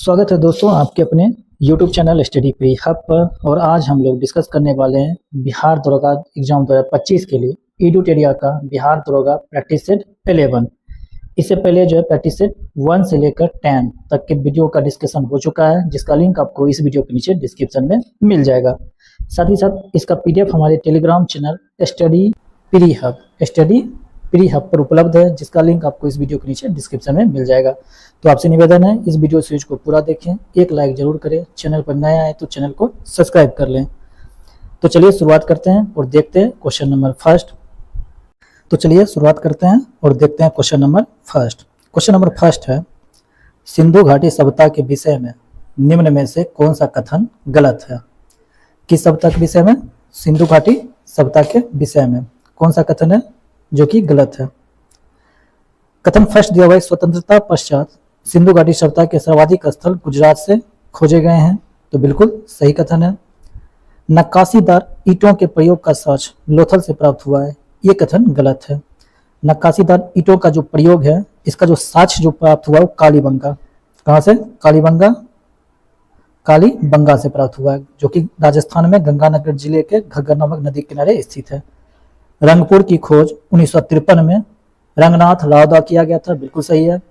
स्वागत है दोस्तों आपके अपने YouTube channel study pre hub पर। और आज हम लोग डिस्कस करने वाले हैं बिहार दरोगा एग्जाम 2025 के लिए एडुटेरिया का बिहार दरोगा प्रैक्टिस सेट 11। इससे पहले जो है प्रैक्टिस सेट 1 से लेकर 10 तक के वीडियो का डिस्कशन हो चुका है, जिसका लिंक आपको इस वीडियो के नीचे डिस्क्रिप्शन में मिल जाएगा। साथ ही साथ इसका PDF हमारे Telegram channel study pre hub पर उपलब्ध है, जिसका लिंक आपको इस वीडियो के नीचे डिस्क्रिप्शन में मिल जाएगा। तो आपसे निवेदन है इस वीडियो सीरीज को पूरा देखें, एक लाइक जरूर करें, चैनल पर नया है तो चैनल को सब्सक्राइब कर लें। तो चलिए शुरुआत करते हैं और देखते हैं question number first. Question number first है, सिंधु घाटी सभ्यता के विषय में निम्न में से कौन सा कथन गलत है। किस सभ्यता के विषय में? सिंधु घाटी सभ्यता के विषय में कौन सा कथन है जो कि गलत है। कथन फर्स्ट दिया हुआ है, स्वतंत्रता पश्चात सिंधु घाटी सभ्यता के सर्वाधिक स्थल गुजरात से खोजे गए हैं, तो बिल्कुल सही कथन है। नक्काशीदार ईंटों के प्रयोग का साक्ष्य लोथल से प्राप्त हुआ है, ये कथन गलत है। नक्काशीदार ईंटों का जो प्रयोग है, इसका जो साक्ष्य जो प्राप्त हुआ है वो कालीबंगा, कहाँ से? कालीबंगा से प्राप्त हुआ है, जो कि राजस्थान में गंगानगर जिले के घग्गर नामक नदी किनारे स्थित है। रंगपुर की खोज 1953 में रंगनाथ राव द्वारा किया गया था, बिल्कुल सही है।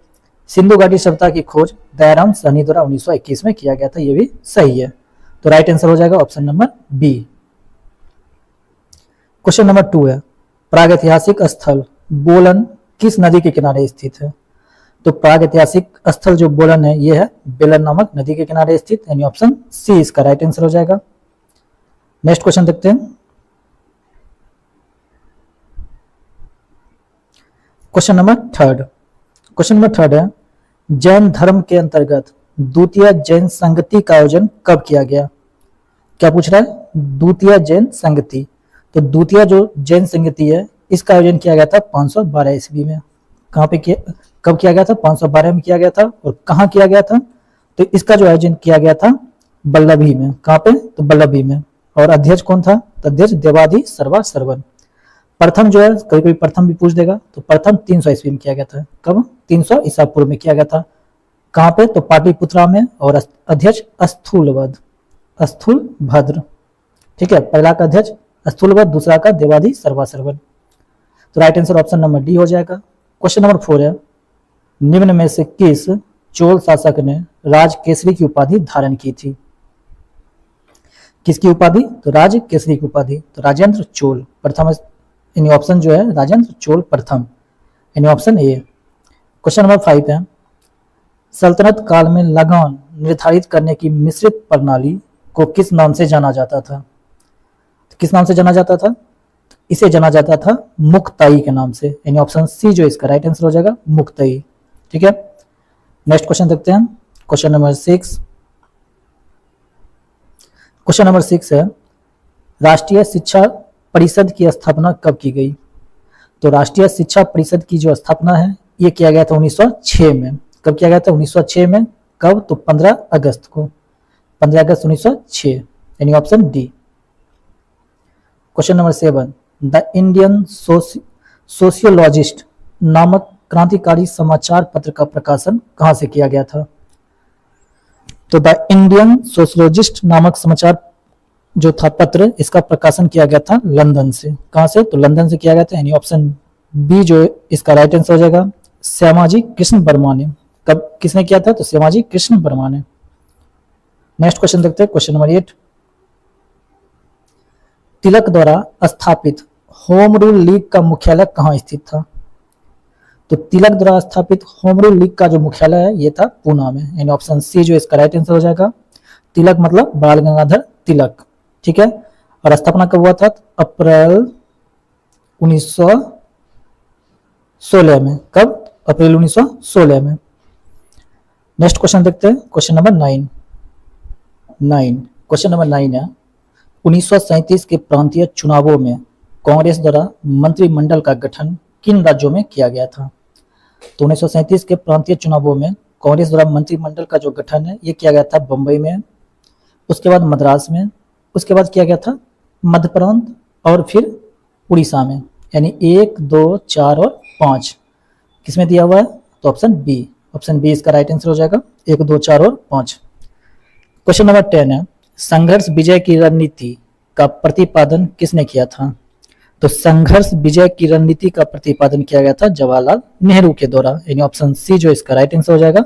सिंधु घाटी सभ्यता की खोज दयाराम साहनी द्वारा 1921 में किया गया था, ये भी सही है। तो राइट आंसर हो जाएगा option number B. Question number 2 है, प्रागैतिहासिक स्थल बोलन किस नदी के किनारे स्थित है। तो प्रागैतिहासिक स्थल जो बोलन है, ये है बेलन नामक नदी के किनारे स्थित, यानी ऑप्शन सी इसका राइट आंसर हो जाएगा। नेक्स्ट क्वेश्चन देखते हैं। क्वेश्चन नंबर थर्ड है, जैन धर्म के अंतर्गत द्वितीय जैन संगति का आयोजन कब किया गया। क्या पूछ रहा है? द्वितीय जैन संगति। तो द्वितीय जो जैन संगति है, इसका आयोजन किया गया था 512 ईस्वी में। कब किया गया था? 512 में किया गया था। और कहाँ किया गया था? तो इसका जो आयोजन किया गया था बल्लभी में। कहाँ पे? तो बल्लभी में। और अध्यक्ष कौन था? तो अध्यक्ष देवाधि सर्वा सर्वन। प्रथम जो है, कभी कभी प्रथम भी पूछ देगा, तो प्रथम 300 ईस्वी में किया गया था। कब? 300 ईसा पूर्व में किया गया था। कहाँ पे? तो पाटलिपुत्रा में। और अध्यक्ष स्थूलभद्र, ठीक है। पहला का अध्यक्ष स्थूलभद्र, दूसरा का देवाधि सर्वासर्वन। तो right answer option number D हो जाएगा। क्वेश्चन नंबर 4 है, निम्न में से किस चोल शासक ने राज केसरी की उपाधि धारण की थी। किसकी उपाधि? तो राज केसरी की उपाधि। तो राजेंद्र चोल प्रथम, यानी ऑप्शन जो है राजेंद्र चोल प्रथम, यानी ऑप्शन ए। क्वेश्चन नंबर 5 है, सल्तनत काल में लगान निर्धारित करने की मिश्रित प्रणाली को किस नाम से जाना जाता था। तो किस नाम से जाना जाता था? तो इसे जाना जाता था मुक्ताई के नाम से, यानी ऑप्शन सी जो इसका राइट आंसर हो जाएगा मुक्ताई, ठीक है। नेक्स्ट क्वेश्चन देखते हैं। क्वेश्चन नंबर 6 है, राष्ट्रीय शिक्षा परिषद की स्थापना कब की गई। तो राष्ट्रीय शिक्षा परिषद की जो स्थापना है, ये किया गया था 1906 में। कब किया गया था? 1906 में। कब? तो 15 अगस्त को, 15 अगस्त 1906, यानी option D. Question number 7, the Indian sociologist नामक क्रांतिकारी समाचार पत्र का प्रकाशन कहां से किया गया था। तो द इंडियन सोशियोलॉजिस्ट नामक समाचार जो था पत्र, इसका प्रकाशन किया गया था लंदन से। कहां से? तो लंदन से किया गया था, यानी ऑप्शन बी जो इसका राइट आंसर हो जाएगा। श्यामाजी कृष्ण वर्मा ने। कब किसने किया था? तो श्यामाजी कृष्ण वर्मा ने। नेक्स्ट क्वेश्चन देखते हैं। क्वेश्चन नंबर 8, तिलक द्वारा स्थापित होम रूल लीग का मुख्यालय कहां स्थित था। तो तिलक द्वारा स्थापित होम रूल लीग का जो मुख्यालय है, ये था पूना में, यानी ऑप्शन सी जो इसका राइट आंसर हो जाएगा। तिलक मतलब बाल गंगाधर तिलक, ठीक है। और स्थापना कब हुआ था? अप्रैल 1916 में। कब? अप्रैल 1916 में। नेक्स्ट क्वेश्चन देखते हैं। क्वेश्चन नंबर 9 है, 1937 के प्रांतीय चुनावों में कांग्रेस द्वारा मंत्रिमंडल का गठन किन राज्यों में किया गया था। तो 1937 के प्रांतीय चुनावों में कांग्रेस द्वारा मंत्रिमंडल का जो गठन है, ये किया गया था बंबई में, उसके बाद मद्रास में, उसके बाद किया गया था मध्य प्रांत, और फिर उड़ीसा में, यानी 1, 2, 4 और 5 किसमें दिया हुआ है? तो ऑप्शन बी, ऑप्शन बी इसका राइट आंसर हो जाएगा। 1, 2, 4 और 5। क्वेश्चन नंबर 10 है, संघर्ष विजय की रणनीति का प्रतिपादन किसने किया था? तो संघर्ष विजय की रणनीति का प्रतिपादन किया गया था जवाहरलाल नेहरू के द्वारा, यानी ऑप्शन सी जो इसका राइट आंसर हो जाएगा।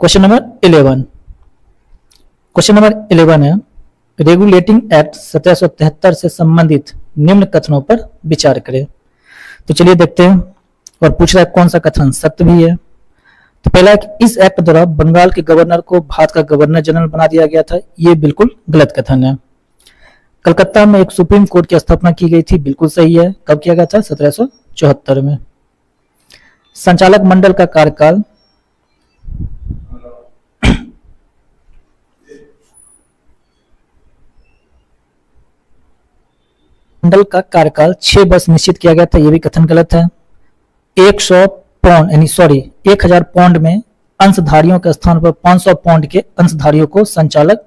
क्वेश्चन नंबर 11, क्वेश्चन नंबर 11 है, रेगुलेटिंग एक्ट 1773 से संबंधित निम्न कथनों पर विचार करें। तो चलिए देखते हैं, और पूछ रहा है कौन सा कथन सत्य भी है। तो पहला है कि इस एक्ट द्वारा बंगाल के गवर्नर को भारत का गवर्नर जनरल बना दिया गया था, ये बिल्कुल गलत कथन है। कलकत्ता में एक सुप्रीम कोर्ट की स्थापना की गई थी, बिल्कुल सही है। कब किया गया था? 1774 में। संचालक मंडल का कार्यकाल मंडल का कार्यकाल 6 वर्ष निश्चित किया गया था, यह भी कथन गलत है। 100 पाउंड यानी 1000 पाउंड में अंशधारियों के स्थान पर 500 पाउंड के अंशधारियों को संचालक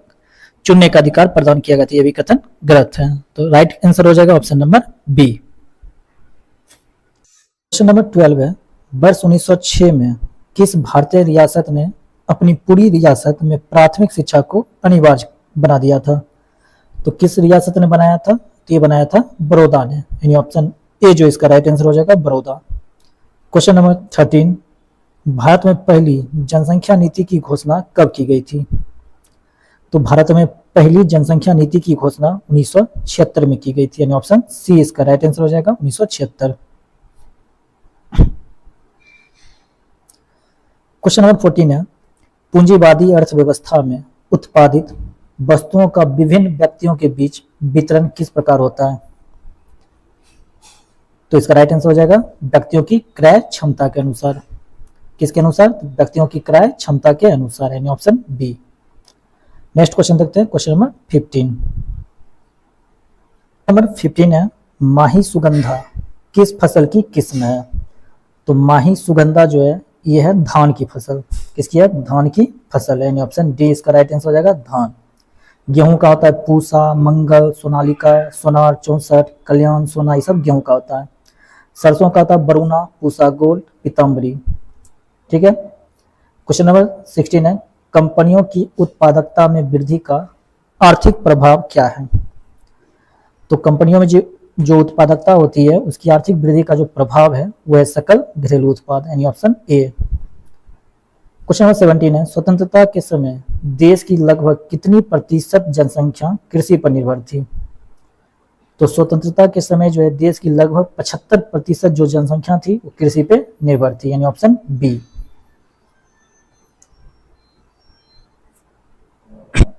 चुनने का अधिकार प्रदान किया गया था, यह भी कथन गलत है। तो राइट आंसर हो जाएगा option number B. Question number 12 है, वर्ष 1906 में किस भारतीय रियासत ने अपनी पूरी रियासत में प्राथमिक शिक्षा को अनिवार्य बना दिया था? तो किस रियासत ने बनाया था? तो ये बनाया था बड़ौदा ने, यानी ऑप्शन ए जो इसका राइट आंसर हो जाएगा बड़ौदा। क्वेश्चन नंबर 13, भारत में पहली जनसंख्या नीति की घोषणा कब की गई थी? तो भारत में पहली जनसंख्या नीति की घोषणा 1976 में की गई थी, यानी ऑप्शन सी इसका राइट आंसर हो जाएगा 1976। क्वेश्चन नंबर 14 है, पूंजीवादी अर्थव्यवस्था में उत्पादित वस्तुओं का विभिन्न व्यक्तियों के बीच वितरण किस प्रकार होता है? तो इसका राइट आंसर हो जाएगा व्यक्तियों की क्रय क्षमता के अनुसार। किसके अनुसार? तो व्यक्तियों की क्रय क्षमता के अनुसार, यानी ऑप्शन बी। नेक्स्ट क्वेश्चन देखते हैं, क्वेश्चन नंबर 15। नंबर 15 है, माही सुगंधा किस फसल की किस्म है? तो माही सुगंधा जो है ये है धान की फसल। किसकी है? धान की फसल है, यानी ऑप्शन डी इसका राइट आंसर हो जाएगा धान। गेहूं का होता है पूसा, मंगल, सोनालिका, सोनार, 64, कल्याण, सोना, ये सब गेहूं का होता है। सरसों का होता है बरूना, पूसा गोल्ड, पीताम्बरी। ठीक है। क्वेश्चन नंबर 16 है, कंपनियों की उत्पादकता में वृद्धि का आर्थिक प्रभाव क्या है? तो कंपनियों में जो उत्पादकता होती है उसकी आर्थिक वृद्धि का जो प्रभाव है वह है सकल घरेलू उत्पाद, यानी ऑप्शन ए। क्वेश्चन नंबर 17 है, स्वतंत्रता के समय देश की लगभग कितनी प्रतिशत जनसंख्या कृषि पर निर्भर थी? तो स्वतंत्रता के समय जो है देश की लगभग 75% जो जनसंख्या थी वो कृषि पे निर्भर थी, यानी ऑप्शन बी।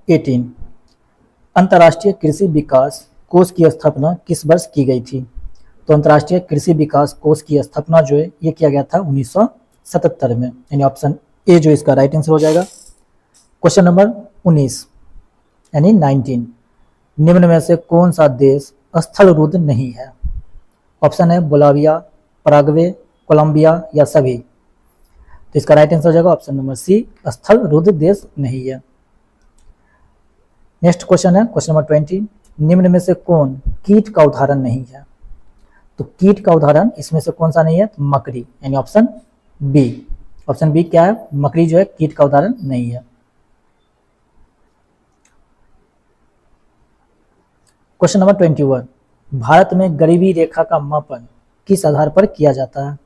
18, अंतर्राष्ट्रीय कृषि विकास कोष की स्थापना किस वर्ष की गई थी? तो अंतर्राष्ट्रीय कृषि विकास कोष की स्थापना जो है ये किया गया था 1977 में, यानी ऑप्शन ए जो इसका राइट आंसर हो जाएगा। क्वेश्चन नंबर 19 यानी 19, निम्न में से कौन सा देश स्थल रुद्ध नहीं है? ऑप्शन है बोलाविया, पराग्वे, कोलंबिया या सभी। तो इसका राइट आंसर हो जाएगा ऑप्शन नंबर सी, स्थल रुद्ध देश नहीं है। नेक्स्ट क्वेश्चन है क्वेश्चन नंबर 20, निम्न में से कौन कीट का उदाहरण नहीं है? तो कीट का उदाहरण इसमें से कौन सा नहीं है? तो मकड़ी, यानी ऑप्शन बी। ऑप्शन बी क्या है? मकड़ी जो है कीट का उदाहरण नहीं है। क्वेश्चन नंबर 21, भारत में गरीबी रेखा का मापन किस आधार पर किया जाता है?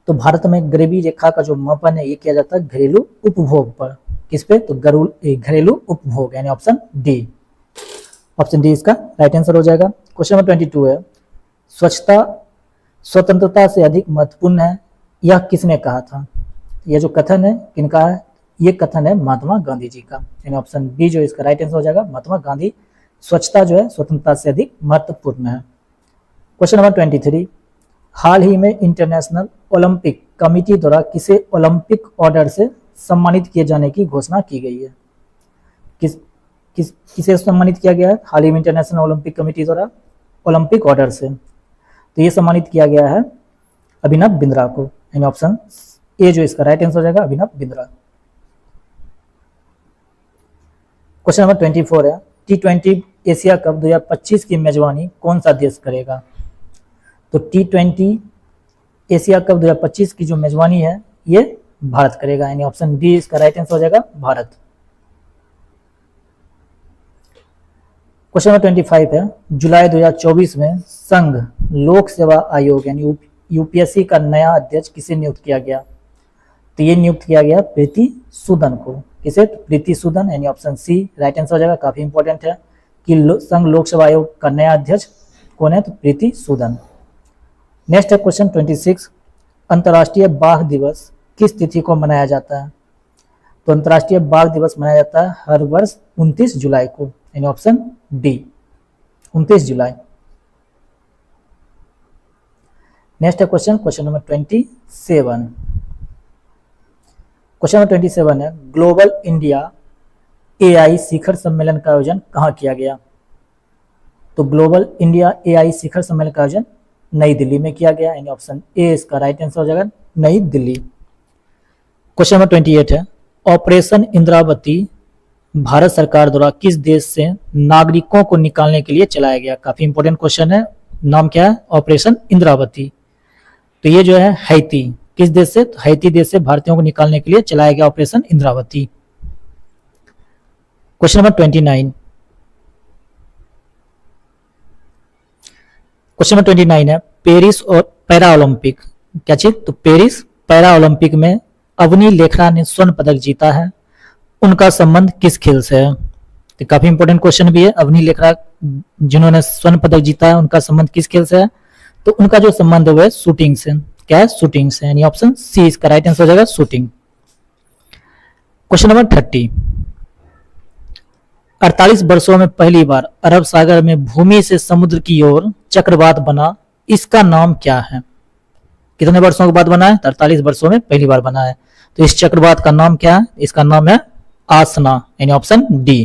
तो भारत में गरीबी रेखा का जो मापन है ये किया जाता है घरेलू उपभोग पर। किस पे? तो घरेलू उपभोग, यानी ऑप्शन डी। ऑप्शन डी इसका राइट आंसर हो जाएगा। क्वेश्चन नंबर 22 है, स्वच्छता स्वतंत्रता से अधिक महत्वपूर्ण है, यह किसने कहा था? यह जो कथन है किनका है? ये कथन है महात्मा गांधी जी का, यानी ऑप्शन बी जो इसका राइट आंसर हो जाएगा महात्मा गांधी। स्वच्छता जो है स्वतंत्रता से अधिक महत्वपूर्ण है। क्वेश्चन नंबर 23, हाल ही में इंटरनेशनल ओलंपिक कमेटी द्वारा किसे ओलंपिक ऑर्डर से सम्मानित किए जाने की घोषणा की गई है? किसे सम्मानित किया गया है हाल ही में इंटरनेशनल ओलंपिक कमेटी द्वारा ओलंपिक ऑर्डर से? तो ये सम्मानित किया गया है अभिनव बिंद्रा को, यानी ऑप्शन ए जो इसका राइट आंसर हो जाएगा अभिनव बिंद्रा। क्वेश्चन नंबर 24 है, T20 एशिया कप 2025 की मेजबानी कौन सा देश करेगा? तो T20 एशिया कप 2025 की जो मेजबानी है ये भारत करेगा, यानी ऑप्शन डी इसका राइट आंसर हो जाएगा भारत। क्वेश्चन नंबर 25 है, जुलाई 2024 में संघ लोक सेवा आयोग यानी यूपीएससी का नया अध्यक्ष किसे नियुक्त किया गया? तो ये नियुक्त किया गया प्रीति सूदन को। किसे? तो प्रीति सूदन, यानी ऑप्शन सी राइट आंसर हो जाएगा। काफी इंपॉर्टेंट है कि संघ लोक सेवा आयोग का नया अध्यक्ष कौन है? तो प्रीति सूदन। नेक्स्ट है क्वेश्चन 26, अंतर्राष्ट्रीय बाघ दिवस किस तिथि को मनाया जाता है? तो अंतर्राष्ट्रीय बाघ दिवस मनाया जाता है हर वर्ष 29 जुलाई को, यानी ऑप्शन डी 29 जुलाई। नेक्स्ट है क्वेश्चन नंबर 27। क्वेश्चन नंबर 27 है, ग्लोबल इंडिया एआई शिखर सम्मेलन का आयोजन कहाँ किया गया? तो ग्लोबल इंडिया एआई शिखर सम्मेलन का आयोजन नई दिल्ली में किया गया, यानी ऑप्शन ए इसका राइट आंसर हो जाएगा, नई दिल्ली। क्वेश्चन नंबर 28 है, ऑपरेशन इंद्रावती भारत सरकार द्वारा किस देश से नागरिकों को निकालने के लिए चलाया गया? काफी इंपॉर्टेंट क्वेश्चन है। नाम क्या है? ऑपरेशन इंद्रावती। तो ये जो है हैती, किस देश से? तो हैती देश से भारतीयों को निकालने के लिए चलाया गया operation Indravati. Question number 29। Question number 29 है, पेरिस और पैरा ओलंपिक, क्या चीज? तो पेरिस पैरा ओलंपिक में अवनी लेखरा ने स्वर्ण पदक जीता है, उनका संबंध किस खेल से है? तो काफी इंपॉर्टेंट क्वेश्चन भी है। अवनी लेखरा जिन्होंने स्वर्ण पदक जीता है, उनका संबंध किस खेल से है? तो उनका जो संबंध है वो है शूटिंग से। क्या है? शूटिंग से, यानी ऑप्शन सी इसका राइट आंसर हो जाएगा, शूटिंग। क्वेश्चन नंबर 30, 48 वर्षों में पहली बार अरब सागर में भूमि से समुद्र की ओर चक्रवात बना, इसका नाम क्या है? कितने वर्षों के बाद बना है? 48 वर्षों में पहली बार बना है। तो इस चक्रवात का नाम क्या है? इसका नाम है आसना, यानी ऑप्शन डी।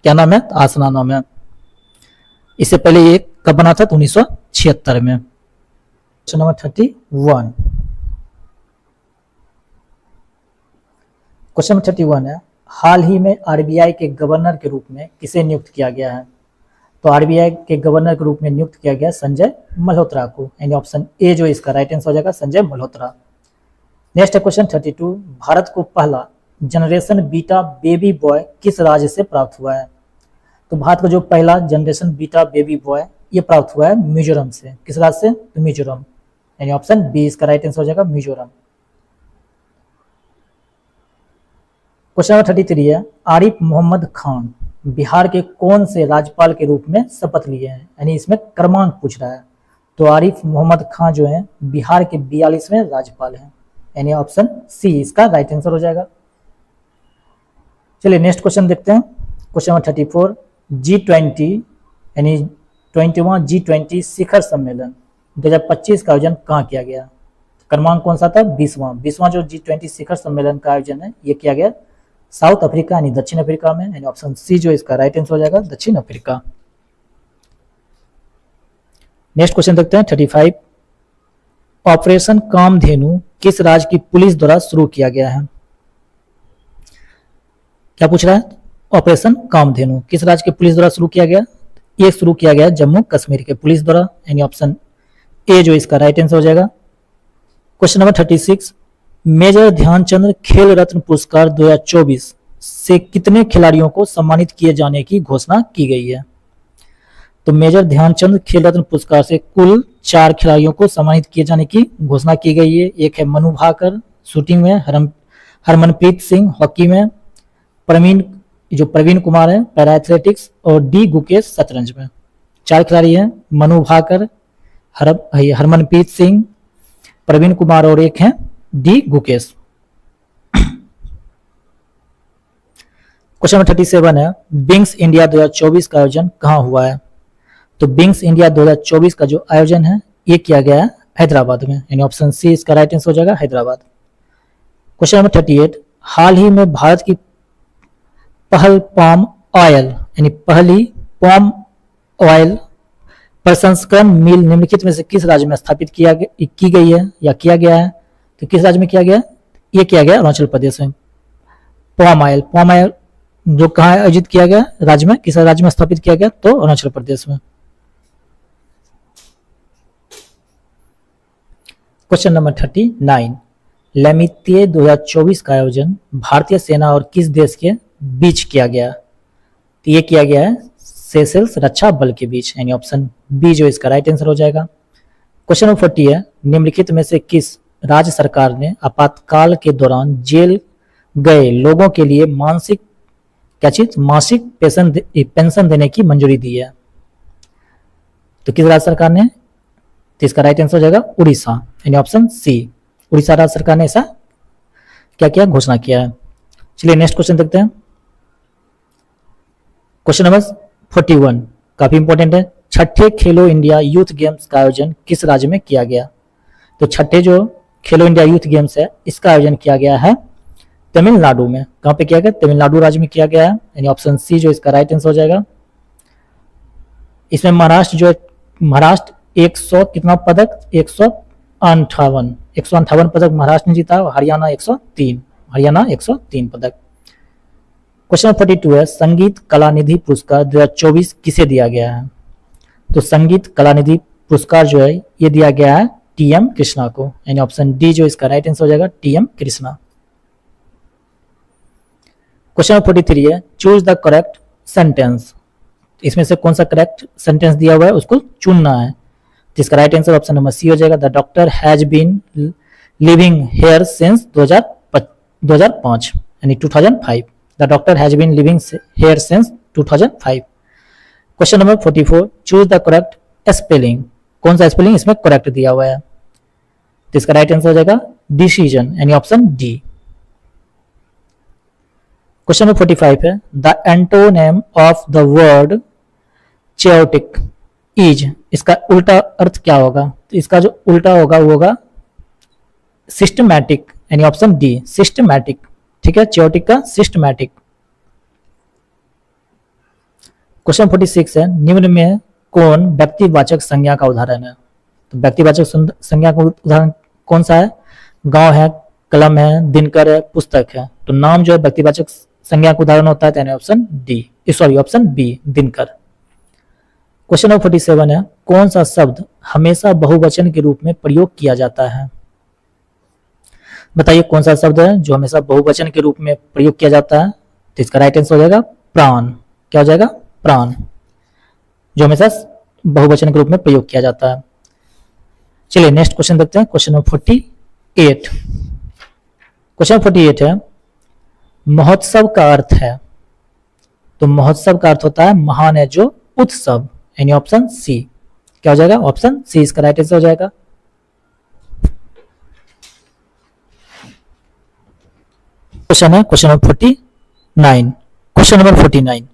क्या नाम है? आसना नाम है। इससे पहले ये कब बना था? तो 1976 में। Question number 31। क्वेश्चन नंबर 31 है, हाल ही में आरबीआई के गवर्नर के रूप में किसे नियुक्त किया गया है? तो आरबीआई के गवर्नर के रूप में नियुक्त किया गया संजय मल्होत्रा को, यानी ऑप्शन ए जो इसका राइट आंसर हो जाएगा, संजय मल्होत्रा। नेक्स्ट है क्वेश्चन 32, भारत को पहला जनरेशन बीटा बेबी बॉय किस राज्य से प्राप्त हुआ है? तो भारत का जो पहला जनरेशन बीटा बेबी बॉय ये प्राप्त हुआ है मिजोरम से। किस राज्य से? तो मिजोरम, यानी ऑप्शन बी इसका राइट आंसर हो जाएगा, मिजोरम। क्वेश्चन नंबर 33 है, आरिफ मोहम्मद खान बिहार के कौन से राज्यपाल के रूप में शपथ लिए हैं? यानी इसमें क्रमांक पूछ रहा है। तो आरिफ मोहम्मद खान जो है बिहार के 42वें राज्यपाल हैं, यानी ऑप्शन सी इसका राइट आंसर हो जाएगा। चलिए नेक्स्ट क्वेश्चन देखते हैं। क्वेश्चन नंबर 34, G20 यानी 21वां G20 शिखर सम्मेलन 2025 का आयोजन कहाँ किया गया? क्रमांक कौन सा था? 20वां जो G20 शिखर सम्मेलन का आयोजन है ये किया गया साउथ अफ्रीका यानी दक्षिण अफ्रीका में, यानी ऑप्शन सी जो इसका राइट आंसर हो जाएगा, दक्षिण अफ्रीका। नेक्स्ट क्वेश्चन देखते हैं 35, ऑपरेशन कामधेनु किस राज्य की पुलिस द्वारा शुरू किया गया है? क्या पूछ रहा है? ऑपरेशन कामधेनु किस राज्य की पुलिस द्वारा शुरू किया गया? ये शुरू किया गया जम्मू कश्मीर के पुलिस द्वारा, यानी ऑप्शन ए जो इसका राइट आंसर हो जाएगा। क्वेश्चन नंबर 36, मेजर ध्यानचंद खेल रत्न पुरस्कार 2024 से कितने खिलाड़ियों को सम्मानित किए जाने की घोषणा की गई है? तो मेजर ध्यानचंद खेल रत्न पुरस्कार से कुल 4 खिलाड़ियों को सम्मानित किए जाने की घोषणा की गई है। एक है मनु भाकर शूटिंग में, हरमनप्रीत सिंह हॉकी में, प्रवीण कुमार है पैरा एथलेटिक्स, और डी गुकेश शतरंज में। 4 खिलाड़ी हैं, मनु भाकर, हरमनप्रीत सिंह, प्रवीण कुमार और एक है डी गुकेश। क्वेश्चन नंबर 37 है, बिंग्स इंडिया 2024 का आयोजन कहाँ हुआ है? तो बिंग्स इंडिया 2024 का जो आयोजन है ये किया गया है हैदराबाद में, यानी ऑप्शन सी इसका राइट आंसर हो जाएगा, हैदराबाद। क्वेश्चन नंबर 38, हाल ही में भारत की पहल पाम ऑयल यानी पहली पाम ऑयल प्रसंस्करण मिल निम्नलिखित में से किस राज्य में स्थापित की गई है या किया गया है? तो किस राज्य में किया गया? ये किया गया अरुणाचल प्रदेश में। पाम ऑयल जो कहाँ आयोजित किया गया राज्य में, किस राज्य में स्थापित किया गया? तो अरुणाचल प्रदेश में। क्वेश्चन नंबर 39, लेमित्ये 2024 का आयोजन भारतीय सेना और किस देश के बीच किया गया? तो ये किया गया है सेशेल्स रक्षा बल के बीच, यानी ऑप्शन बी जो इसका राइट आंसर हो जाएगा। क्वेश्चन नंबर 40 है, निम्नलिखित में से किस राज्य सरकार ने आपातकाल के दौरान जेल गए लोगों के लिए मासिक पेंशन देने की मंजूरी दी है? तो किस राज्य सरकार ने? तो इसका राइट आंसर हो जाएगा उड़ीसा, यानी ऑप्शन सी। उड़ीसा राज्य सरकार ने ऐसा क्या किया, घोषणा किया है। चलिए नेक्स्ट क्वेश्चन देखते हैं। क्वेश्चन नंबर 41 काफी इंपॉर्टेंट है। छठे खेलो इंडिया यूथ गेम्स का आयोजन किस राज्य में किया गया? तो छठे जो खेलो इंडिया यूथ गेम्स है इसका आयोजन किया गया है तमिलनाडु में। कहां पे किया गया? तमिलनाडु राज्य में किया गया है, यानी ऑप्शन सी जो इसका राइट आंसर हो जाएगा। इसमें महाराष्ट्र 100 कितना पदक, 158 पदक महाराष्ट्र ने जीता, हरियाणा 103 पदक। क्वेश्चन 42 है, संगीत कलानिधि पुरस्कार 2024 किसे दिया गया है? तो संगीत कलानिधि पुरस्कार जो है ये दिया गया है टीएम कृष्णा को, यानी ऑप्शन डी जो इसका राइट आंसर हो जाएगा टीएम कृष्णा। क्वेश्चन 43 है, चूज द करेक्ट सेंटेंस। इसमें से कौन सा करेक्ट सेंटेंस दिया हुआ है उसको चुनना है। तो इसका right answer option number C हो जाएगा, the doctor has been living here since 2005, यानी 2005। The doctor has been living here since 2005। Question number 44, choose the correct spelling. कौन सा स्पेलिंग इसमें करेक्ट दिया हुआ है? तो इसका राइट आंसर हो जाएगा डिसीजन, यानी ऑप्शन डी। क्वेश्चन नंबर 45 है, the antonym of the word chaotic is. इसका उल्टा अर्थ क्या होगा? तो इसका जो उल्टा होगा वो होगा सिस्टमैटिक, यानी ऑप्शन डी सिस्टमैटिक। ठीक है, चेयोटिक का सिस्टमैटिक। क्वेश्चन 46 है, निम्न में कौन व्यक्तिवाचक संज्ञा का उदाहरण है? तो व्यक्तिवाचक संज्ञा का उदाहरण कौन सा है? गांव है, कलम है, दिनकर है, पुस्तक है। तो नाम जो है व्यक्तिवाचक संज्ञा का उदाहरण होता है, यानी option D, sorry option B Dinkar. Question number 47 है, कौन सा शब्द हमेशा बहुवचन के रूप में प्रयोग किया जाता है? बताइए कौन सा शब्द है जो हमेशा बहुवचन के रूप में प्रयोग किया जाता है? तो इसका राइट आंसर हो जाएगा प्राण। क्या हो जाएगा? प्राण, जो हमेशा बहुवचन के रूप में प्रयोग किया जाता है। चलिए नेक्स्ट क्वेश्चन देखते हैं। Question number 48। क्वेश्चन 48 है, महोत्सव का अर्थ है। तो महोत्सव का अर्थ होता है महान है जो उत्सव, यानी ऑप्शन सी। क्या हो जाएगा? ऑप्शन सी इसका राइट आंसर हो जाएगा। क्वेश्चन है क्वेश्चन नंबर 49। क्वेश्चन नंबर 49,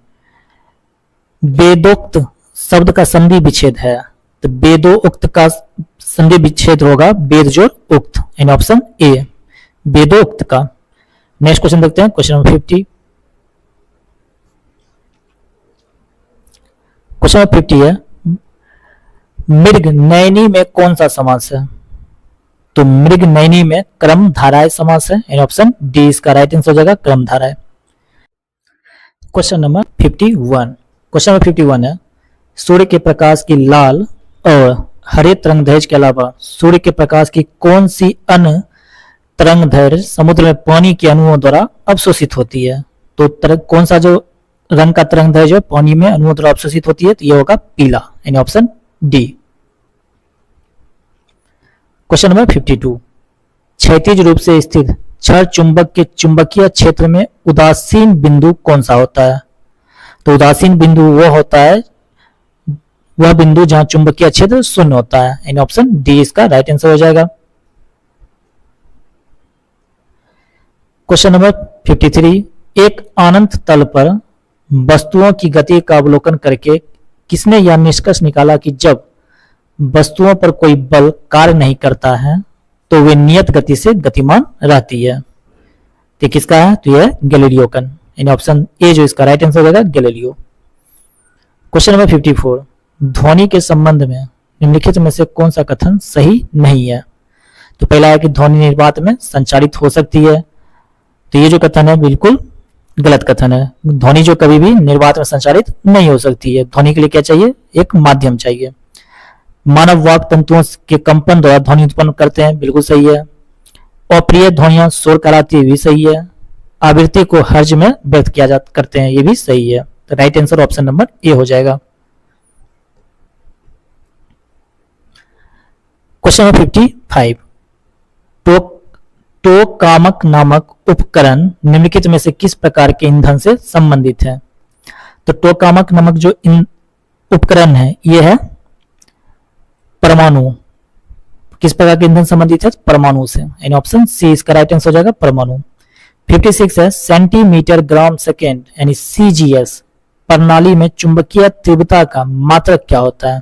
वेदोक्त शब्द का संधि विच्छेद है। तो वेदोक्त का संधि विच्छेद होगा वेद जोड़ उक्त, यानी ऑप्शन ए वेदोक्त का। नेक्स्ट क्वेश्चन देखते हैं। Question number 50। क्वेश्चन नंबर 50 है, मृग नयनी में कौन सा समास है? तो मृग नयनी में क्रम धाराएं समास है, यानी ऑप्शन डी इसका राइट आंसर हो जाएगा क्रम धाराएं। Question number 51। क्वेश्चन नंबर 51 है, सूर्य के प्रकाश की लाल और हरे तरंगदैर्घ्य के अलावा सूर्य के प्रकाश की कौन सी अन्य तरंगदैर्घ्य समुद्र में पानी के अणुओं द्वारा अवशोषित होती है? तो कौन सा जो रंग का तरंगदैर्घ्य पानी में अणुओं द्वारा अवशोषित होती है? तो यह होगा पीला, यानी ऑप्शन डी। क्वेश्चन नंबर 52, क्षैतिज रूप से स्थित छड़ चुंबक के चुंबकीय क्षेत्र में उदासीन बिंदु कौन सा होता है? तो उदासीन बिंदु वो होता है वह बिंदु जहां चुंबकीय क्षेत्र शून्य होता है, यानी ऑप्शन डी इसका राइट आंसर हो जाएगा। क्वेश्चन नंबर 53, एक अनंत तल पर वस्तुओं की गति का अवलोकन करके किसने यह निष्कर्ष निकाला कि जब वस्तुओं पर कोई बल कार्य नहीं करता है तो वे नियत गति से गतिमान रहती है? तो किसका है? तो यह गैलीलियो का, यानी ऑप्शन ए जो इसका राइट आंसर होगा गैलीलियो। क्वेश्चन नंबर 54, ध्वनि के संबंध में निम्नलिखित में से कौन सा कथन सही नहीं है? तो पहला है कि ध्वनि निर्वात में संचारित हो सकती है। तो ये जो कथन है बिल्कुल गलत कथन है। ध्वनि जो कभी भी निर्वात में संचारित नहीं हो सकती है। ध्वनि के लिए क्या चाहिए? एक माध्यम चाहिए। मानव वाक तंतुओं के कंपन द्वारा ध्वनि उत्पन्न करते हैं, बिल्कुल सही है। अप्रिय ध्वनियां शोर कराती है, भी सही है। आवृत्ति को हर्ज में व्यक्त किया जा करते हैं, ये भी सही है। तो right answer option number A हो जाएगा। क्वेश्चन नंबर 55, टोकामक नामक उपकरण निम्नलिखित में से किस प्रकार के ईंधन से संबंधित है? तो टोकामक नामक जो उपकरण है ये है परमाणु। किस प्रकार के ईंधन संबंधित है? परमाणु से, यानी ऑप्शन सी इसका राइट आंसर हो जाएगा, परमाणु। 56 है सेंटीमीटर ग्राम सेकेंड यानी सीजीएस प्रणाली में चुंबकीय तीव्रता का मात्रक क्या होता है?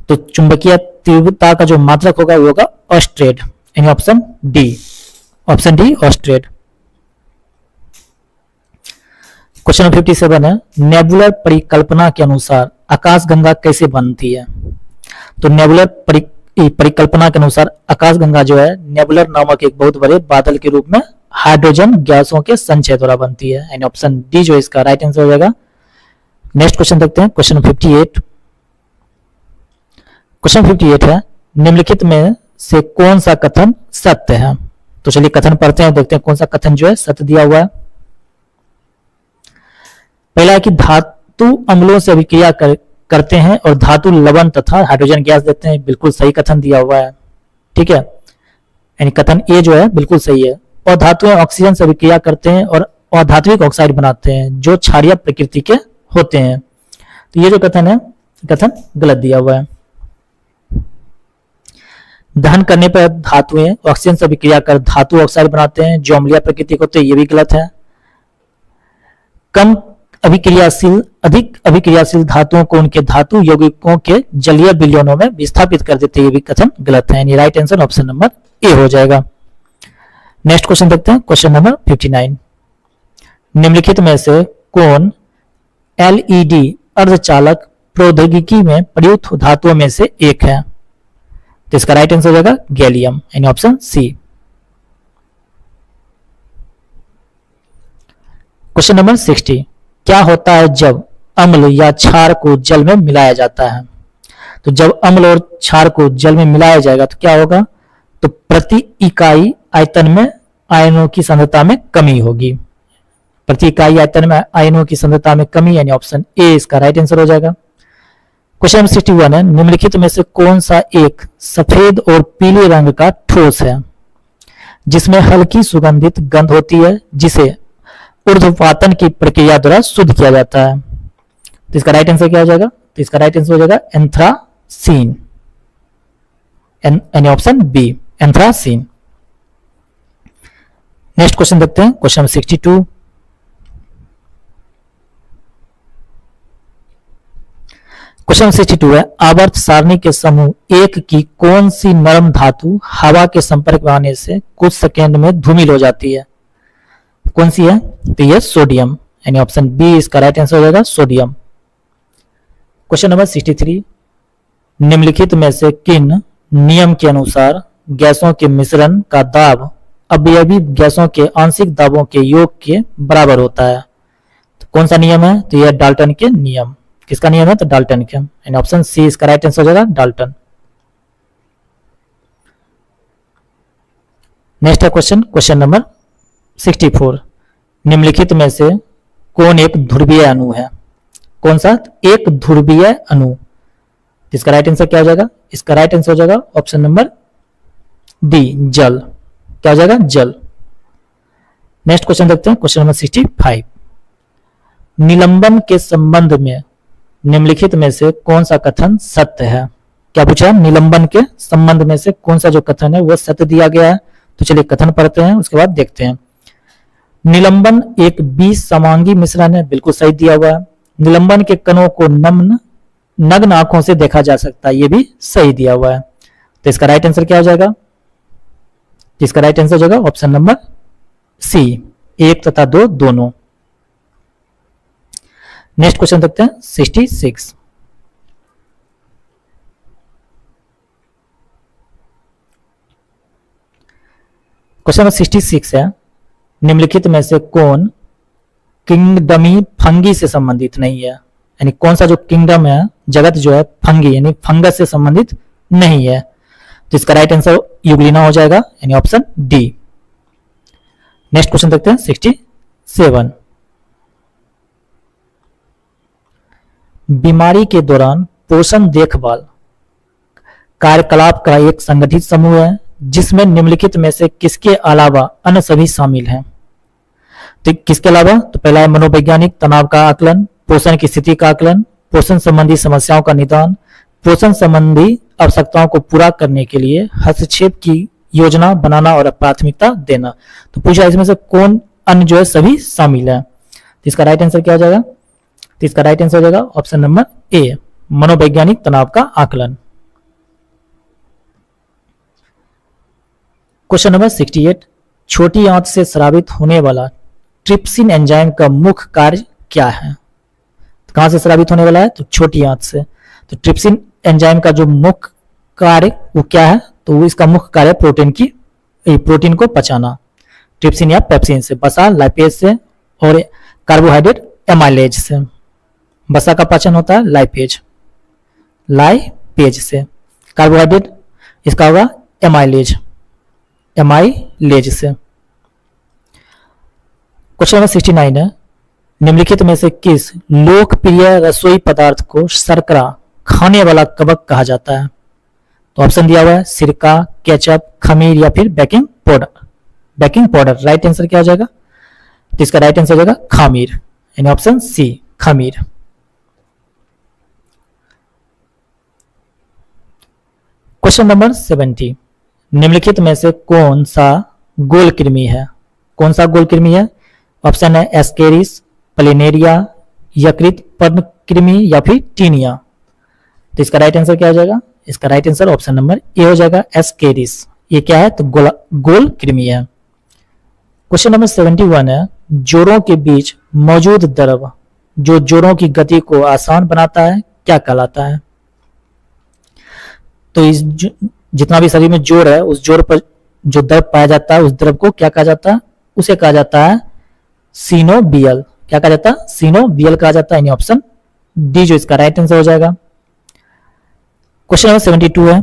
तो चुंबकीय तीव्रता का जो मात्रक होगा वो होगा ऑस्ट्रेड, यानी ऑप्शन डी, ऑप्शन डी ऑस्ट्रेड। क्वेश्चन 57 है नेबुलर परिकल्पना के अनुसार आकाशगंगा कैसे बनती है? तो नेबुलर परिकल्पना के अनुसार आकाशगंगा जो है नेबुलर नामक एक बहुत बड़े बादल के रूप में हाइड्रोजन गैसों के संचय द्वारा बनती है, यानी ऑप्शन डी जो इसका राइट आंसर हो जाएगा। नेक्स्ट क्वेश्चन देखते हैं, क्वेश्चन 58। क्वेश्चन 58 है निम्नलिखित में से कौन सा कथन सत्य है? तो चलिए कथन पढ़ते हैं, देखते हैं कौन सा कथन जो है सत्य दिया हुआ है। पहला है कि धातु अम्लों से अभिक्रिया करते हैं और धातु लवण तथा हाइड्रोजन गैस देते हैं, बिल्कुल सही कथन दिया हुआ है। ठीक है, यानी कथन ए जो है बिल्कुल सही है। और धातुएं ऑक्सीजन से अभिक्रिया करते हैं और अधात्विक ऑक्साइड बनाते हैं जो क्षारीय प्रकृति के होते हैं। तो ये जो कथन है कथन गलत दिया हुआ है। दहन करने पर धातुएं ऑक्सीजन से अभिक्रिया कर धातु ऑक्साइड बनाते हैं जो अम्लीय प्रकृति के होते हैं, ये भी गलत है। कम अभिक्रियाशील अधिक अभिक्रियाशील धातुओं को उनके धातु यौगिकों के जलीय विलयनों में विस्थापित कर देते हैं, ये भी कथन गलत है, यानी right answer option number A हो जाएगा। नेक्स्ट क्वेश्चन देखते हैं, क्वेश्चन नंबर 59। निम्नलिखित में से कौन एलईडी अर्धचालक प्रौद्योगिकी में प्रयुक्त धातुओं में से एक है? तो इसका राइट आंसर हो जाएगा गैलियम, यानी ऑप्शन सी। क्वेश्चन नंबर 60, क्या होता है जब अम्ल या क्षार को जल में मिलाया जाता है? तो जब अम्ल और क्षार को जल में मिलाया जाएगा तो क्या होगा? तो प्रति इकाई आयतन में आयनों की सांद्रता में कमी होगी। प्रति इकाई आयतन में आयनों की सांद्रता में कमी, यानी ऑप्शन ए इसका राइट आंसर हो जाएगा। क्वेश्चन नंबर 61 है निम्नलिखित में से कौन सा एक सफेद और पीले रंग का ठोस है जिसमें हल्की सुगंधित गंध होती है जिसे ऊर्ध्वपातन की प्रक्रिया द्वारा शुद्ध किया जाता है? तो इसका राइट आंसर क्या हो जाएगा? तो इसका राइट आंसर हो जाएगा एंथ्रासीन, यानी option B anthracene. Next question देखते हैं, क्वेश्चन नंबर 62। क्वेश्चन 62 है आवर्त सारणी के समूह एक की कौन सी नरम धातु हवा के संपर्क में आने से कुछ सेकेंड में धूमिल हो जाती है? कौन सी है? तो ये सोडियम, यानी ऑप्शन बी इसका राइट आंसर हो जाएगा सोडियम। क्वेश्चन नंबर 63 निम्नलिखित में से किन नियम के अनुसार गैसों के मिश्रण का दाब अवयवी गैसों के आंशिक दाबों के योग के बराबर होता है? तो कौन सा नियम है? तो यह डाल्टन के नियम। किसका नियम है? तो डाल्टन के, यानी ऑप्शन सी इसका राइट आंसर हो जाएगा डाल्टन। नेक्स्ट है क्वेश्चन नंबर 64 निम्नलिखित में से कौन एक ध्रुवीय अणु है? कौन सा? एक ध्रुवीय अणु। इसका राइट आंसर क्या हो जाएगा? इसका राइट आंसर हो जाएगा ऑप्शन नंबर डी जल। क्या हो जाएगा? जल। नेक्स्ट क्वेश्चन देखते हैं, क्वेश्चन नंबर 65 निलंबन के संबंध में निम्नलिखित में से कौन सा कथन सत्य है? क्या पूछा है? निलंबन के संबंध में से कौन सा जो कथन है वो सत्य दिया गया है। तो चलिए कथन पढ़ते हैं, उसके बाद देखते हैं। निलंबन एक बीसमांगी मिश्रण है, बिल्कुल सही दिया हुआ है। निलंबन के कणों को नग्न आंखों से देखा जा सकता है, ये भी सही दिया हुआ है। तो इसका राइट आंसर क्या हो जाएगा? इसका राइट आंसर हो जाएगा ऑप्शन नंबर सी 1 तथा 2 दोनों। नेक्स्ट क्वेश्चन देखते हैं 66 क्वेश्चन नंबर 66 है निम्नलिखित में से कौन किंगडमी फंगी से संबंधित नहीं है? यानी कौन सा जो किंगडम है, जगत जो है फंगी यानी फंगस से संबंधित नहीं है? तो इसका राइट आंसर यूग्लिना हो जाएगा, यानी ऑप्शन डी। नेक्स्ट क्वेश्चन देखते हैं 67। बीमारी के दौरान पोषण देखभाल कार्यकलाप का एक संगठित समूह है जिसमें निम्नलिखित में से किसके अलावा अन्य सभी शामिल हैं। तो किसके अलावा, तो पहला है मनोवैज्ञानिक तनाव का आकलन, पोषण की स्थिति का आकलन, पोषण संबंधी समस्याओं का निदान, पोषण संबंधी आवश्यकताओं को पूरा करने के लिए हस्तक्षेप की योजना बनाना और प्राथमिकता देना। तो पूछा इसमें से कौन अन्य जो है सभी शामिल है। तो इसका राइट आंसर क्या हो जाएगा, तो इसका राइट आंसर हो जाएगा ऑप्शन नंबर ए, मनोवैज्ञानिक तनाव का आकलन। Question number 68। छोटी आंत से स्रावित होने वाला ट्रिप्सिन एंजाइम का मुख्य कार्य क्या है। तो कहां से स्रावित होने वाला है, तो छोटी आंत से। तो ट्रिप्सिन एंजाइम का जो मुख्य कार्य वो क्या है, तो वो इसका मुख्य कार्य प्रोटीन को पचाना, ट्रिप्सिन या पेप्सिन से, बसा लाइपेज से और कार्बोहाइड्रेट एमाइलेज से। बसा का पाचन होता है लाइपेज से, कार्बोहाइड्रेट इसका होगा एमाइलेज से। क्वेश्चन नंबर 69 है, निम्नलिखित में से किस लोकप्रिय रसोई पदार्थ को शर्करा खाने वाला कवक कहा जाता है। तो ऑप्शन दिया हुआ है सिरका, केचप, खमीर या फिर बेकिंग पाउडर। राइट आंसर क्या हो जाएगा, तो इसका राइट आंसर हो जाएगा खामीर, यानी ऑप्शन सी खमीर। Question number 70। निम्नलिखित में से कौन सा गोल कृमि है। ऑप्शन है एस्केरिस, प्लेनेरिया, यकृत पर्ण कृमि या फिर टीनिया। तो इसका राइट आंसर क्या हो जाएगा, इसका right answer option number A हो जाएगा एस्केरिस। ये क्या है, तो गोल कृमि है। क्वेश्चन नंबर 71 है, जोड़ों के बीच मौजूद द्रव जो जोड़ों की गति को आसान बनाता है क्या कहलाता है। तो इस जितना भी शरीर में जोड़ है उस जोड़ पर जो द्रव पाया जाता है उस द्रव को क्या कहा जाता है, उसे कहा जाता है सिनोबियल। क्या कहा जाता है, सिनोबियल कहा जाता है, यानी ऑप्शन डी जो इसका राइट आंसर हो जाएगा। क्वेश्चन नंबर 72 है,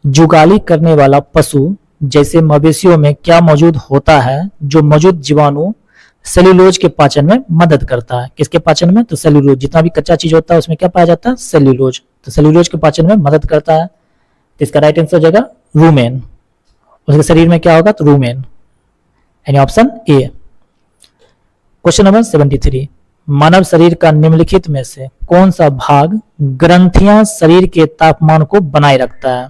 जुगाली करने वाला पशु जैसे मवेशियों में क्या मौजूद होता है जो मौजूद जीवाणु सेल्यूलोज के पाचन में मदद करता है। किसके पाचन में, तो सेल्यूलोज। जितना भी कच्चा चीज होता है उसमें क्या पाया जाता है, सेल्यूलोज। तो सेल्यूलोज के पाचन में मदद करता है। तो इसका राइट आंसर हो जाएगा रूमेन। उसके शरीर में क्या होगा, तो रूमेन, यानी ऑप्शन ए। Question number 73। मानव शरीर का निम्नलिखित में से कौन सा भाग ग्रंथियां शरीर के तापमान को बनाए रखता है।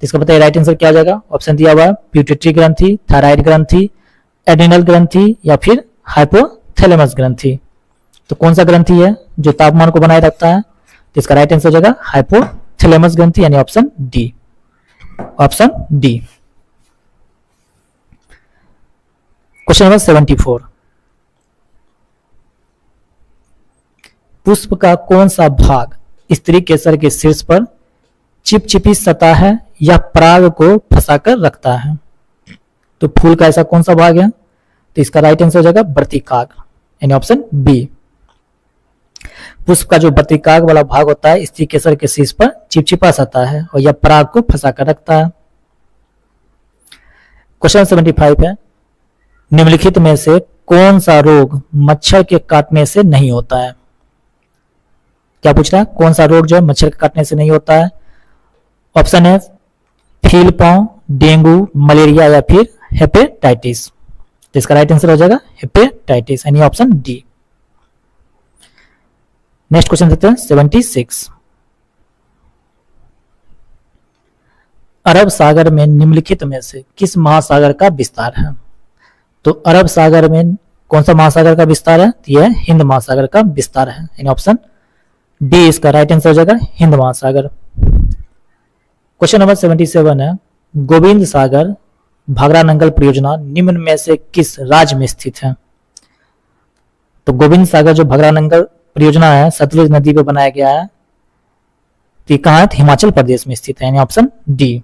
इसका बताइए राइट आंसर क्या हो जाएगा। ऑप्शन दिया हुआ है प्यूटेटरी ग्रंथि, थायराइड ग्रंथि, एड्रिनल ग्रंथि या फिर हाइपोथैलेमस ग्रंथि। तो कौन सा ग्रंथि है जो तापमान को बनाए रखता है, तो इसका राइट आंसर हो जाएगा हाइपोथैलेमस ग्रंथि, यानी ऑप्शन डी। Question number 74। पुष्प का कौन सा भाग स्त्री केसर के शीर्ष पर चिपचिपी सतह है या पराग को फंसाकर रखता है। तो फूल का ऐसा कौन सा भाग है, तो इसका राइट आंसर हो जाएगा वर्तिकाग, यानी ऑप्शन बी। पुष्प का जो वर्तिकाग वाला भाग होता है स्त्री केसर के शीर्ष पर चिपचिपा सतह है और यह पराग को फंसाकर रखता है। क्वेश्चन 75 है, निम्नलिखित में से कौन सा रोग मच्छर के काटने से नहीं होता है। क्या पूछ रहा है, कौन सा रोग जो है मच्छर के काटने से नहीं होता है। ऑप्शन है फील पांव, डेंगू, मलेरिया या फिर हेपेटाइटिस। तो इसका राइट आंसर हो जाएगा हेपेटाइटिस, यानी ऑप्शन डी। नेक्स्ट क्वेश्चन देखते हैं 76। अरब सागर में निम्नलिखित में से किस महासागर का विस्तार है। तो अरब सागर में कौन सा महासागर का विस्तार है, तो यह हिंद महासागर का विस्तार है, यानी ऑप्शन डी इसका राइट आंसर हो जाएगा हिंद महासागर। क्वेश्चन नंबर 77 है, गोविंद सागर भाखड़ा नंगल परियोजना निम्न में से किस राज्य में स्थित है। तो गोविंद सागर जो भाखड़ा नंगल परियोजना है सतलुज नदी पर बनाया गया है, तो ये कहाँ है, हिमाचल प्रदेश में स्थित है, यानी option D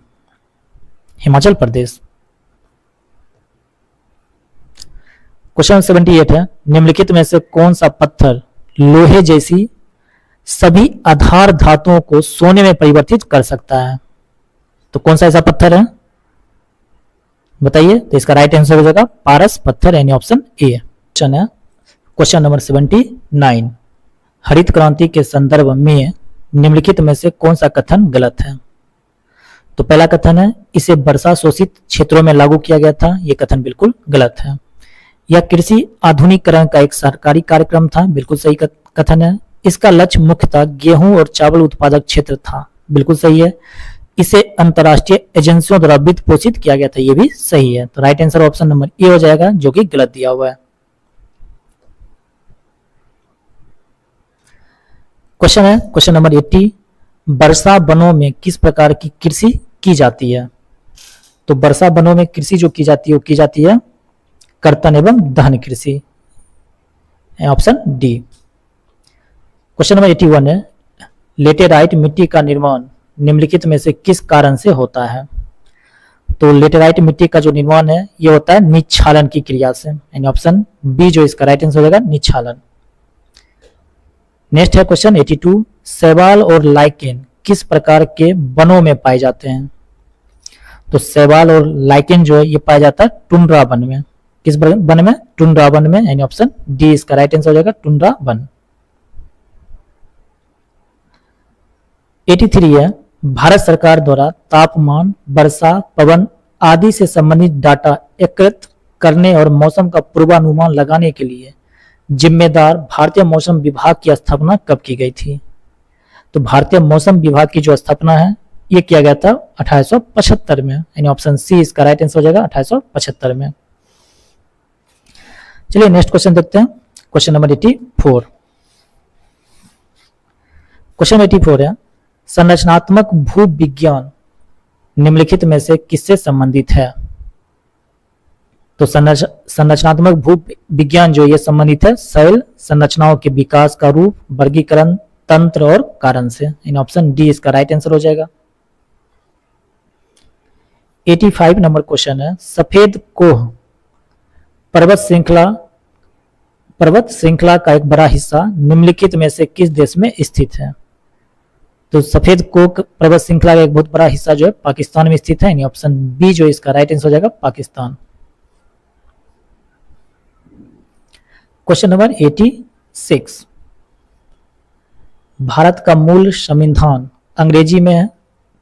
Himachal Pradesh. Question 78 है, निम्नलिखित में से कौन सा पत्थर लोहे जैसी सभी आधार धातुओं को सोने में परिवर्तित कर सकता है। तो कौन सा ऐसा पत्थर है बताइए। तो इसका राइट आंसर हो जाएगा पारस पत्थर, यानी ऑप्शन ए। क्वेश्चन है क्वेश्चन नंबर 79, हरित क्रांति के संदर्भ में निम्नलिखित में से कौन सा कथन गलत है। तो पहला कथन है इसे वर्षा शोषित क्षेत्रों में लागू किया गया था, यह कथन बिल्कुल गलत है। यह कृषि आधुनिकीकरण का एक सरकारी कार्यक्रम था, बिल्कुल सही कथन है। इसका लक्ष्य मुख्यतः गेहूं और चावल उत्पादक क्षेत्र था, बिल्कुल सही है। इसे अंतर्राष्ट्रीय एजेंसियों द्वारा वित्त पोषित किया गया था, यह भी सही है। तो right answer option number A हो जाएगा, जो कि गलत दिया हुआ है। क्वेश्चन है क्वेश्चन नंबर 80, वर्षा वनों में किस प्रकार की कृषि की जाती है। तो वर्षा वनों में कृषि जो की जाती है वो की जाती है कर्तन एवं दहन कृषि, ऑप्शन डी। क्वेश्चन नंबर 81 है लेटेराइट मिट्टी का निर्माण निम्नलिखित में से किस कारण से होता है। तो लेटेराइट मिट्टी का जो निर्माण है ये होता है निच्छालन की क्रिया से, यानी ऑप्शन बी जो इसका राइट आंसर हो जाएगा निच्छालन। नेक्स्ट है क्वेश्चन 82, शैवाल और लाइकेन किस प्रकार के वनों में पाए जाते हैं। तो शैवाल और लाइकेन जो है ये पाया जाता है टुंड्रा वन में। किस वन में? टुंड्रा वन में, यानी ऑप्शन डी इसका राइट आंसर हो जाएगा टुंड्रा वन। 83 है भारत सरकार द्वारा तापमान, वर्षा, पवन आदि से संबंधित डाटा एकत्रित करने और मौसम का पूर्वानुमान लगाने के लिए जिम्मेदार भारतीय मौसम विभाग की स्थापना कब की गई थी। तो भारतीय मौसम विभाग की जो स्थापना है ये किया गया था 1875 में, यानी ऑप्शन सी इसका राइट आंसर हो जाएगा 1875 में। चलिए नेक्स्ट क्वेश्चन देखते हैं, क्वेश्चन नंबर 84। क्वेश्चन 84 है संरचनात्मक भूविज्ञान निम्नलिखित में से किससे संबंधित है। तो संरचनात्मक भूविज्ञान जो ये संबंधित है शैल संरचनाओं के विकास का रूप, वर्गीकरण, तंत्र और कारण से, इन ऑप्शन डी इसका राइट आंसर हो जाएगा। 85 नंबर क्वेश्चन है सफेद कोह पर्वत श्रृंखला का एक बड़ा हिस्सा निम्नलिखित में से किस देश में स्थित है। तो सफेद कोह पर्वत श्रृंखला का एक बहुत बड़ा हिस्सा जो है पाकिस्तान में स्थित है, यानी ऑप्शन बी जो इसका राइट आंसर हो जाएगा पाकिस्तान। क्वेश्चन नंबर 86, भारत का मूल संविधान अंग्रेजी में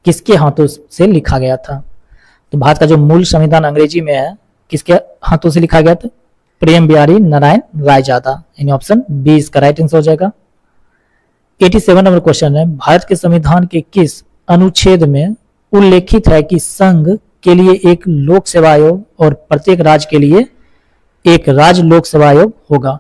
किसके हाथों से लिखा गया था। तो भारत का जो मूल संविधान अंग्रेजी में है किसके हाथों से लिखा गया था? प्रेम बिहारी नारायण रायजादा, यानी ऑप्शन बी इसका राइट आंसर हो जाएगा। 87 नंबर क्वेश्चन है भारत के संविधान के किस अनुच्छेद में उल्लेखित है कि संघ के लिए एक लोक सेवा आयोग और प्रत्येक राज्य के लिए एक राज्य लोक सेवा आयोग होगा।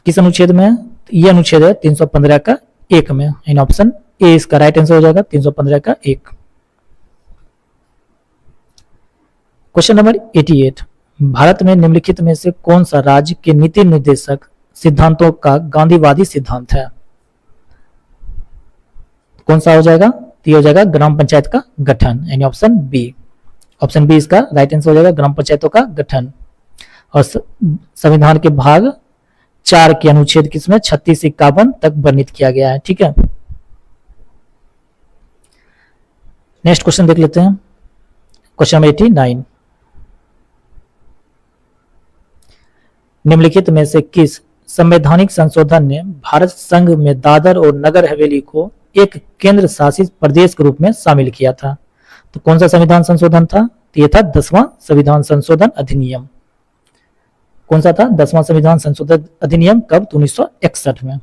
किस अनुच्छेद में? यह अनुच्छेद है 315 का 1 में, यानी ऑप्शन ए इसका राइट आंसर हो जाएगा 315 का 1। क्वेश्चन नंबर 88, भारत में निम्नलिखित में से कौन सा राज्य के नीति निर्देशक सिद्धांतों का गांधीवादी सिद्धांत है। कौन सा हो जाएगा? तो ये हो जाएगा ग्राम पंचायत का गठन, यानी ऑप्शन बी। ऑप्शन बी इसका राइट आंसर हो जाएगा ग्राम पंचायतों का गठन। और संविधान के भाग 4 के अनुच्छेद किसमें 36 से 51 तक वर्णित किया गया है। ठीक है, नेक्स्ट क्वेश्चन देख लेते हैं, क्वेश्चन नंबर 89, निम्नलिखित में से किस संवैधानिक संशोधन ने भारत संघ में दादर और नगर हवेली को एक केंद्र शासित प्रदेश के रूप में शामिल किया था। तो कौन सा संविधान संशोधन था? तो यह था 10वां संविधान संशोधन अधिनियम। कौन सा था? 10वां संविधान संशोधन अधिनियम। कब? 1961 में।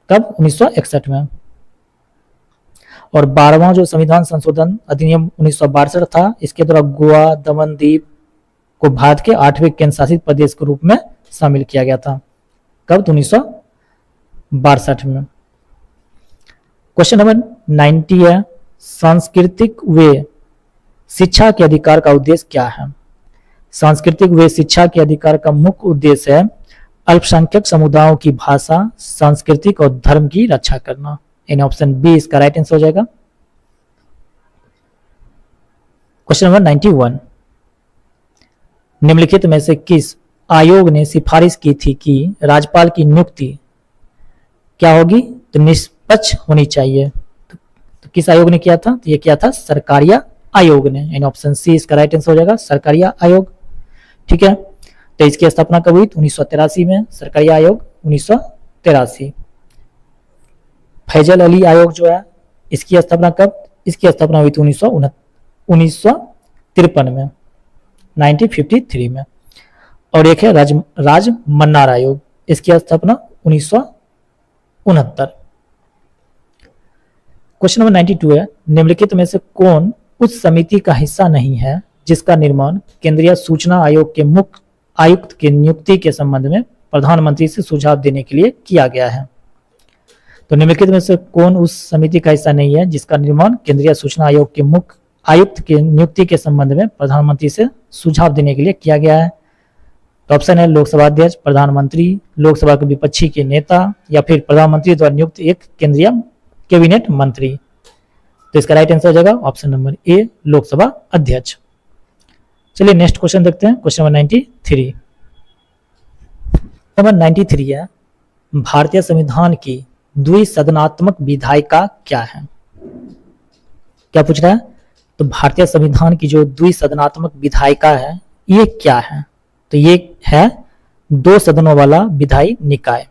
कब? 1961 में। और 12वां जो संविधान संशोधन अधिनियम 1962 था, इसके द्वारा गोवा, दमन दीव को भारत के 8वें केंद्र शासित प्रदेश के रूप में शामिल किया गया था। कब? 1962 में। क्वेश्चन नंबर 90 है सांस्कृतिक व शिक्षा के अधिकार का उद्देश्य क्या है। सांस्कृतिक व शिक्षा के अधिकार का मुख्य उद्देश्य है अल्पसंख्यक समुदायों की भाषा, सांस्कृतिक और धर्म की रक्षा करना, यानी ऑप्शन बी इसका राइट आंसर हो जाएगा। क्वेश्चन नंबर 91, निम्नलिखित में से किस आयोग ने सिफारिश की थी कि राज्यपाल की नियुक्ति क्या होगी, तो निष्पक्ष होनी चाहिए। तो किस आयोग ने किया था, तो ये किया था सरकारिया आयोग ने, यानी ऑप्शन सी इसका राइट आंसर हो जाएगा, सरकारिया आयोग। ठीक है, तो इसकी स्थापना कब हुई, 1983 में, सरकारिया आयोग 1983। फैजल अली आयोग जो है, इसकी स्थापना कब, इसकी स्थापना हुई थी 1953 में, 1953 में। और एक है राज मन्नार आयोग, इसकी स्थापना 1969। क्वेश्चन नंबर 92 है, निम्नलिखित में से कौन उस समिति का हिस्सा नहीं है जिसका निर्माण केंद्रीय सूचना आयोग के मुख्य आयुक्त की नियुक्ति के संबंध में प्रधानमंत्री से सुझाव देने के लिए किया गया है। तो निम्नलिखित में से कौन उस समिति का हिस्सा नहीं है जिसका निर्माण केंद्रीय सूचना आयोग के मुख्य आयुक्त की नियुक्ति के संबंध में प्रधानमंत्री से सुझाव देने के लिए किया गया है। तो ऑप्शन है लोकसभा अध्यक्ष, प्रधानमंत्री, लोकसभा के विपक्षी के नेता, या फिर प्रधानमंत्री द्वारा नियुक्त एक केंद्रीय कैबिनेट मंत्री। तो इसका राइट आंसर हो जाएगा ऑप्शन नंबर ए, लोकसभा अध्यक्ष। चलिए नेक्स्ट क्वेश्चन देखते हैं, क्वेश्चन नंबर 93। नंबर 93 है, भारतीय संविधान की द्विसदनात्मक विधायिका क्या है। क्या पूछ रहा है, तो भारतीय संविधान की जो द्विसदनात्मक विधायिका है ये क्या है, तो ये है 2 सदनों वाला विधायी निकाय,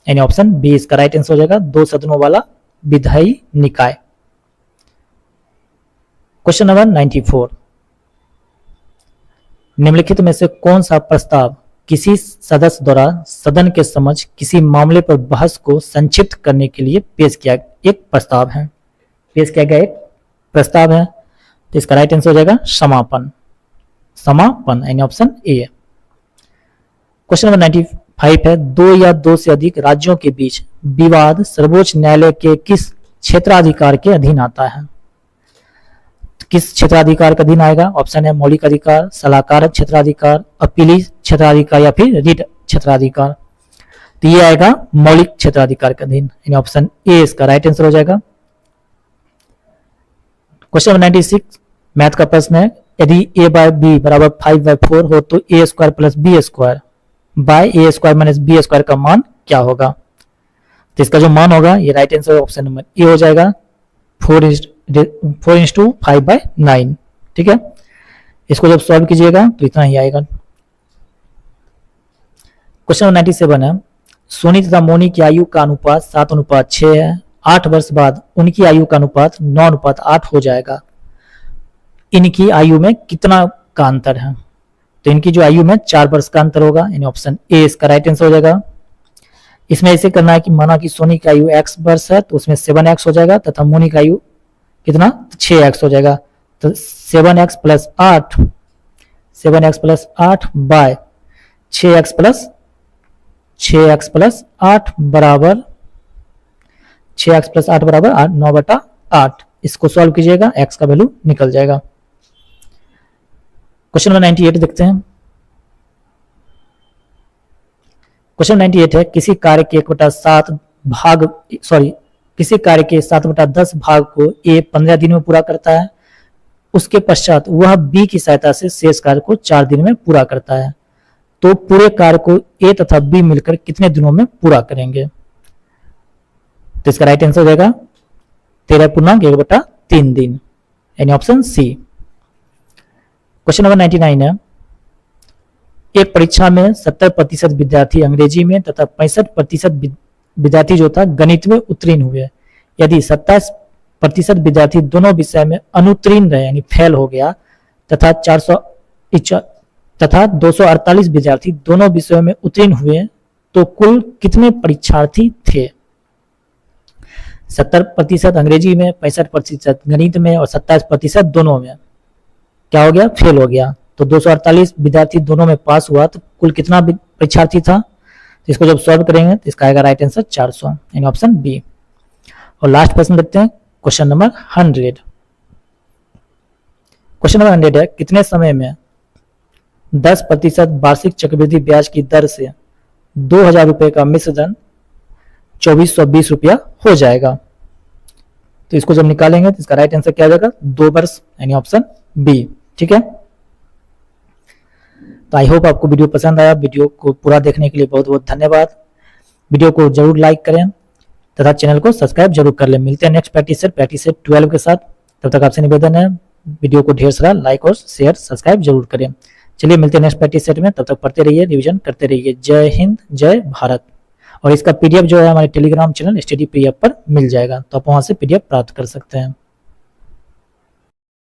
यानी ऑप्शन बी इसका राइट आंसर हो जाएगा, 2 सदनों वाला विधायी निकाय। क्वेश्चन नंबर 94, निम्नलिखित में से कौन सा प्रस्ताव किसी सदस्य द्वारा सदन के समक्ष किसी मामले पर बहस को संक्षिप्त करने के लिए पेश किया एक प्रस्ताव है, पेश किया गया एक प्रस्ताव है। तो इसका राइट आंसर हो जाएगा समापन, समापन, यानी ऑप्शन ए। क्वेश्चन नंबर 95 है, 2 या 2 से अधिक राज्यों के बीच विवाद सर्वोच्च न्यायालय के किस क्षेत्राधिकार के अधीन आता है। किस क्षेत्राधिकार का अधीन आएगा, ऑप्शन है मौलिक अधिकार, सलाहकार क्षेत्राधिकार, अपीली क्षेत्राधिकार, या फिर रिट क्षेत्राधिकार। तो ये आएगा मौलिक क्षेत्राधिकार के अधीन, यानी ऑप्शन ए इसका राइट आंसर हो जाएगा। क्वेश्चन 96 मैथ का प्रश्न है, यदि a बाय बी बराबर 5/4 हो तो a square plus B square by A square minus B square का मान क्या होगा। तो इसका जो मान होगा ये right answer option number A हो जाएगा, 4:5/9। ठीक है, इसको जब सॉल्व कीजिएगा तो इतना ही आएगा। क्वेश्चन 97 है, सोनी तथा मोनी की आयु का अनुपात 7:6 है, 8 वर्ष बाद उनकी आयु का अनुपात 9:8 हो जाएगा। इनकी आयु में कितना का अंतर है, तो इनकी जो आयु में 4 वर्ष का अंतर होगा, यानी ऑप्शन ए इसका राइट आंसर हो जाएगा। इसमें ऐसे करना है कि माना कि सोनी की आयु x वर्ष है तो उसमें 7x हो जाएगा, तथा मोनी की आयु कितना 6x हो जाएगा। तो 7x plus 8 bye 6x plus 8 बराबर 9/8। इसको सॉल्व कीजिएगा, x का वैल्यू निकल जाएगा। क्वेश्चन नंबर 98 देखते हैं। क्वेश्चन 98 है, किसी कार्य के 7/10 भाग को ए 15 दिन में पूरा करता है, उसके पश्चात वह बी की सहायता से शेष कार्य को 4 दिन में पूरा करता है, तो पूरे कार्य को ए तथा बी मिलकर कितने दिनों में पूरा करेंगे। तो इसका राइट आंसर हो जाएगा 13.1/3 दिन, यानी ऑप्शन सी। क्वेश्चन नंबर 99 है, एक परीक्षा में 70% विद्यार्थी अंग्रेजी में तथा 65% विद्यार्थी जो था गणित में उत्तीर्ण हुए। यदि 27% विद्यार्थी दोनों विषय में अनुत्तीर्ण रहे यानी फेल हो गया तथा 248 विद्यार्थी दोनों विषयों में उत्तीर्ण हुए तो कुल कितने परीक्षार्थी थे। 70% अंग्रेजी में, 65% गणित में और 27% दोनों में क्या हो गया, फेल हो गया। तो 248 विद्यार्थी दोनों में पास हुआ तो कुल कितना परीक्षार्थी था। तो इसको जब सॉल्व करेंगे तो इसका आएगा राइट आंसर 400, यानी ऑप्शन बी। और लास्ट प्रश्न देखते हैं, क्वेश्चन नंबर 100। क्वेश्चन नंबर 100 है, कितने समय में 10% वार्षिक चक्रवृद्धि ब्याज की दर से 2000 रुपए का मिश्र धन 2420 रुपया हो जाएगा। तो इसको जब निकालेंगे तो इसका राइट आंसर क्या हो जाएगा, 2 वर्ष, यानी ऑप्शन बी। ठीक है, तो आई होप आपको वीडियो पसंद आया। वीडियो को पूरा देखने के लिए बहुत बहुत धन्यवाद। वीडियो को जरूर लाइक करें, तथा चैनल को सब्सक्राइब जरूर कर ले। मिलते हैं नेक्स्ट प्रैक्टिस सेट 12 के साथ। तब तक आपसे निवेदन है वीडियो को ढेर सारा लाइक और शेयर सब्सक्राइब जरूर करें। चलिए मिलते हैं नेक्स्ट प्रैक्टिस सेट में, तब तक पढ़ते रहिए, रिवीजन करते रहिए। जय हिंद, जय भारत। और इसका पीडीएफ जो है हमारे टेलीग्राम चैनल स्टडी पीडीएफ पर मिल जाएगा, तो आप वहां से पीडीएफ प्राप्त कर सकते हैं।